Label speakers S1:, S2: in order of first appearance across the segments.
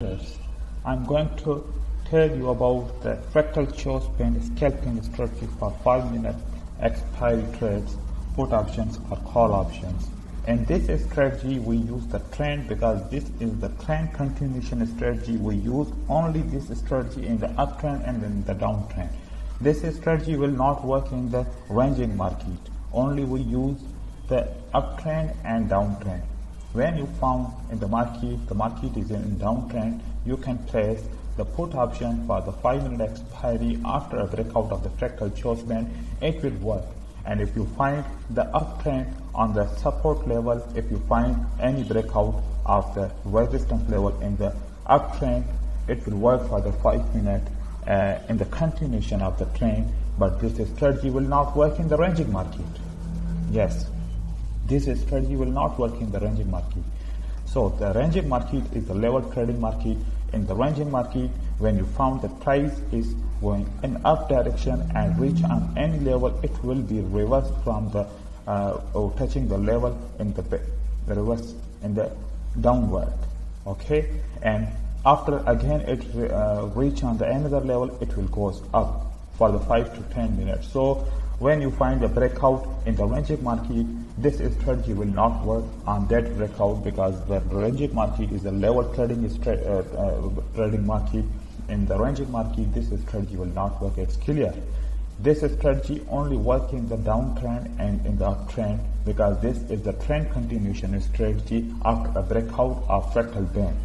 S1: I'm going to tell you about the fractal choice-band scalping strategy for 5-minute expiry trades, put options or call options. In this strategy, we use the trend because this is the trend continuation strategy. We use only this strategy in the uptrend and in the downtrend. This strategy will not work in the ranging market. Only we use the uptrend and downtrend. When you found in the market is in downtrend, you can place the put option for the 5-minute expiry after a breakout of the fractal choice band. It will work. And if you find the uptrend on the support level, if you find any breakout of the resistance level in the uptrend, it will work for the 5-minute in the continuation of the trend. But this strategy will not work in the ranging market. Yes, this strategy will not work in the ranging market. So the ranging market is the level trading market. In the ranging market, when you found the price is going in up direction and reach on any level, it will be reversed from the touching the level in the reverse in the downward. Okay, and after again it reach on the another level, it will goes up for the 5 to 10 minutes. So when you find the breakout in the ranging market, this strategy will not work on that breakout because the ranging market is a level trading trading market. In the ranging market, this strategy will not work. It's clear. This strategy only works in the downtrend and in the uptrend because this is the trend continuation strategy after a breakout of fractal band.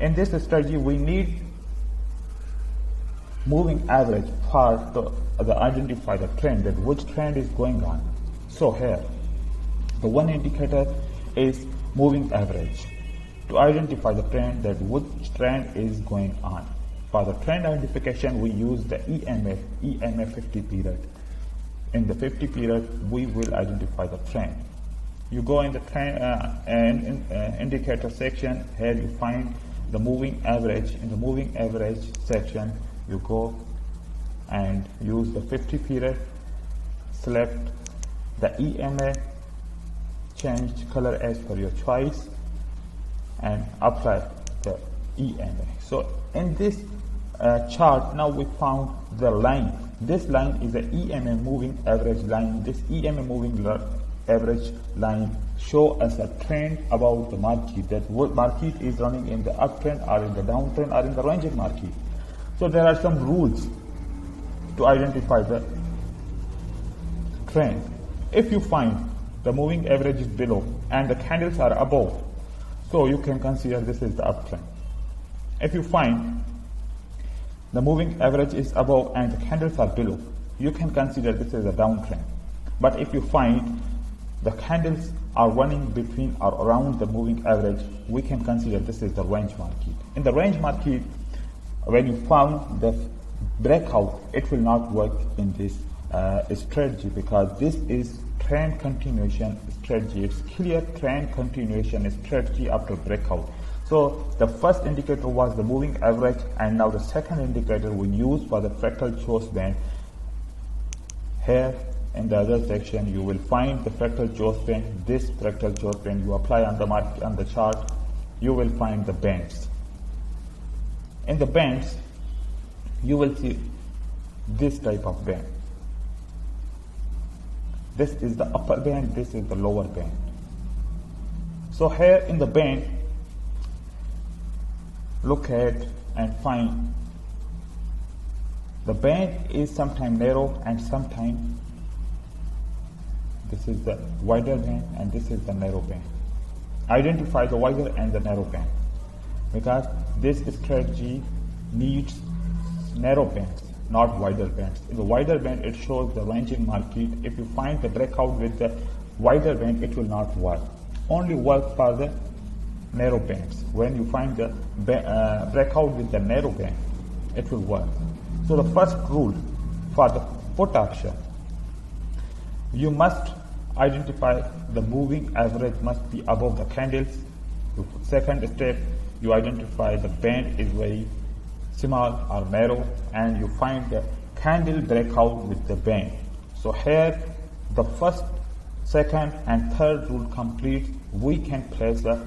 S1: In this strategy, we need moving average part to identify the trend, that which trend is going on. So here, the one indicator is moving average to identify the trend, that which trend is going on. For the trend identification, we use the EMA 50 period. In the 50 period, we will identify the trend. You go in the trend indicator section. Here you find the moving average. In the moving average section, you go and use the 50 period, select the EMA, change color as per your choice, and apply the EMA. So in this chart, now we found the line. This line is the EMA moving average line. This EMA moving average line show us a trend about the market, that what market is running in the uptrend or in the downtrend or in the ranging market. So there are some rules to identify the trend. If you find the moving average is below and the candles are above, so you can consider this is the uptrend. If you find the moving average is above and the candles are below, you can consider this is a downtrend. But if you find the candles are running between or around the moving average, we can consider this is the range market. In the range market, when you found the breakout, it will not work in this strategy because this is trend continuation strategy. It's clear trend continuation strategy after breakout. So the first indicator was the moving average, and now the second indicator we use for the fractal choice band. Here in the other section, you will find the fractal choice band. This fractal choice band you apply on the market, on the chart, you will find the bands. In the bands, you will see this type of band. This is the upper band, this is the lower band. So here in the band, look at and find the band is sometimes narrow and sometimes this is the wider band and this is the narrow band. Identify the wider and the narrow band because this strategy needs narrow bands, not wider bands. In the wider band, it shows the ranging market. If you find the breakout with the wider band, it will not work. Only work for the narrow bands. When you find the breakout with the narrow band, it will work. So the first rule for the put option, you must identify the moving average must be above the candles. Second step, you identify the band is very small or narrow, and you find the candle breakout with the band. So here the first, second and third rule complete, we can place the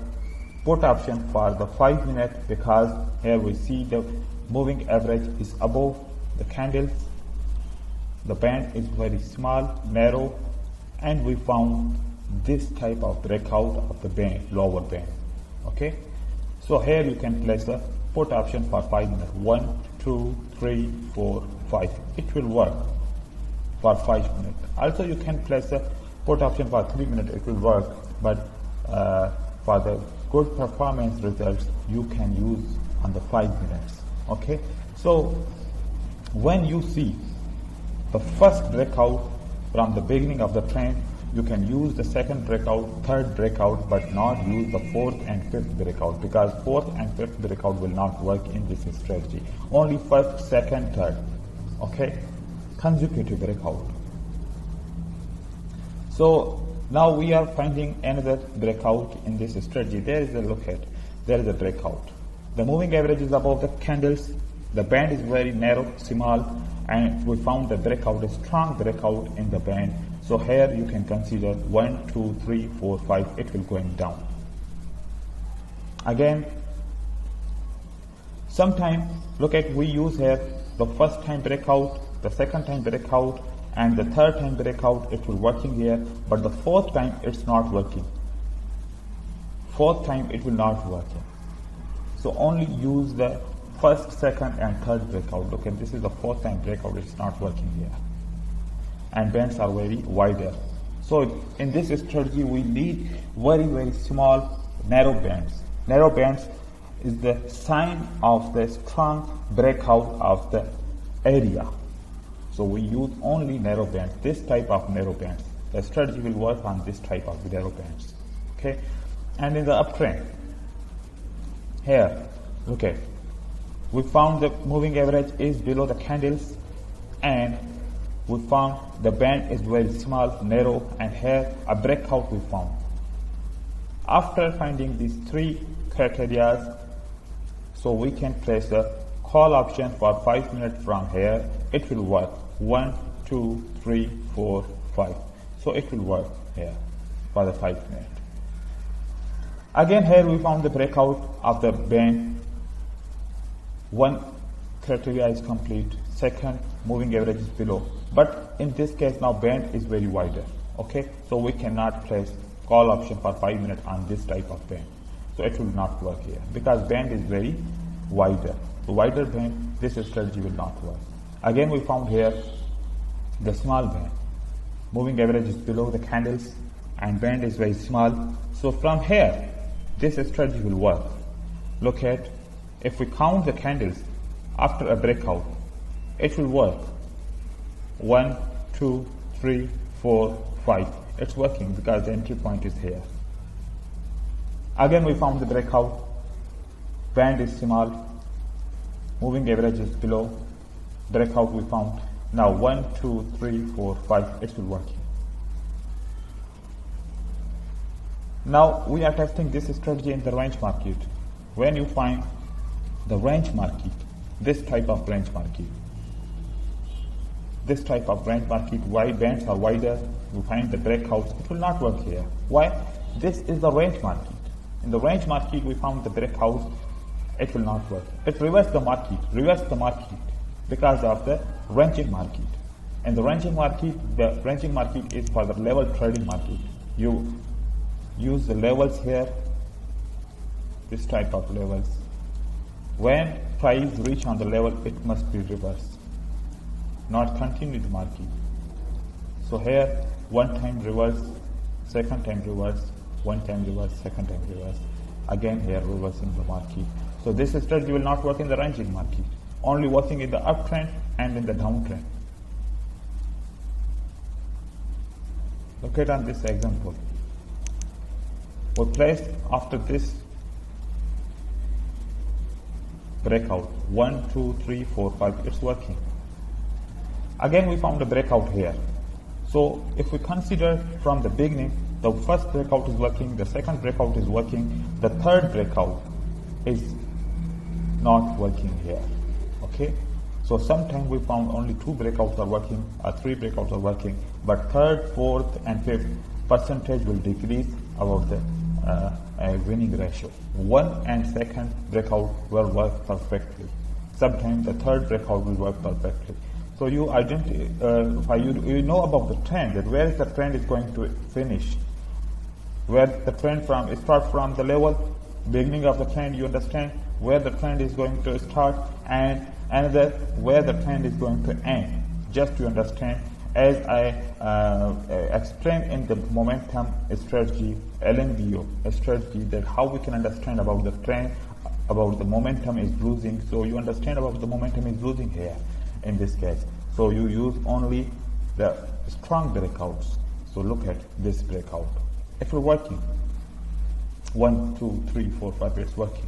S1: put option for the 5 minutes, because here we see the moving average is above the candles, the band is very small, narrow, and we found this type of breakout of the band, lower band. Okay, so here you can place a put option for 5 minutes. 1, 2, 3, 4, 5. It will work for 5 minutes. Also you can place a put option for 3 minutes. It will work, but for the good performance results you can use on the 5 minutes. Okay, so when you see the first breakout from the beginning of the trend, you can use the second breakout, third breakout, but not use the fourth and fifth breakout, because fourth and fifth breakout will not work in this strategy. Only first, second, third. Okay, consecutive breakout. So now we are finding another breakout in this strategy. There is a look at, there is a breakout. The moving average is above the candles. The band is very narrow, small, and we found the breakout, a strong breakout in the band. So here you can consider 1, 2, 3, 4, 5, it will going down. Again, sometime, look at, we use here the first time breakout, the second time breakout, and the third time breakout, it will working here, but the fourth time it's not working. Fourth time it will not working. So only use the first, second, and third breakout. Look at, this is the fourth time breakout, it's not working here. And bands are very wider. So in this strategy we need very small narrow bands. Narrow bands is the sign of the strong breakout of the area. So we use only narrow bands, this type of narrow bands. The strategy will work on this type of narrow bands. Okay, and in the uptrend, here, okay, we found the moving average is below the candles, and we found the band is very small, narrow, and here a breakout we found. After finding these three criteria, so we can place a call option for 5 minutes from here. It will work. 1, 2, 3, 4, 5. So it will work here for the 5 minutes. Again, here we found the breakout of the band. One criteria is complete. Second, moving average is below. But in this case now band is very wider. Okay, so we cannot place call option for 5 minutes on this type of band. So it will not work here because band is very wider. The wider band, this strategy will not work. Again, we found here the small band. Moving average is below the candles and band is very small. So from here, this strategy will work. Look at, if we count the candles after a breakout, it will work. 1, 2, 3, 4, 5. It's working because the entry point is here. Again, we found the breakout. Band is small. Moving average is below. Breakout we found. Now 1, 2, 3, 4, 5. It's still working. Now we are testing this strategy in the range market. When you find the range market, this type of range market, why bands are wider, you find the breakouts, it will not work here. Why? This is the range market. In the range market, we found the breakouts, it will not work. It reversed the market because of the ranging market. And the ranging market is for the level trading market. You use the levels here, this type of levels. When price reach on the level, it must be reversed, not continue the market. So here, one time reverse, second time reverse, one time reverse, second time reverse. Again here reversing the market. So this strategy will not work in the ranging market, only working in the uptrend and in the downtrend. Look at on this example. We placed after this breakout 1, 2, 3, 4, 5. It's working. Again, we found a breakout here. So if we consider from the beginning, the first breakout is working, the second breakout is working, the third breakout is not working here. Okay. So sometimes we found only 2 breakouts are working, or 3 breakouts are working, but third, fourth, and fifth percentage will decrease about the winning ratio. 1 and second breakout will work perfectly. Sometimes the third breakout will work perfectly. So you identify, you know about the trend, that where the trend is going to finish, where the trend start from the level, beginning of the trend, you understand where the trend is going to start, and another where the trend is going to end. Just to understand, as I explained in the momentum strategy, LMBO strategy, that how we can understand about the trend, about the momentum is losing. So you understand about the momentum is losing here in this case. So you use only the strong breakouts. So look at this breakout. If you're working, 1, 2, 3, 4, 5, it's working.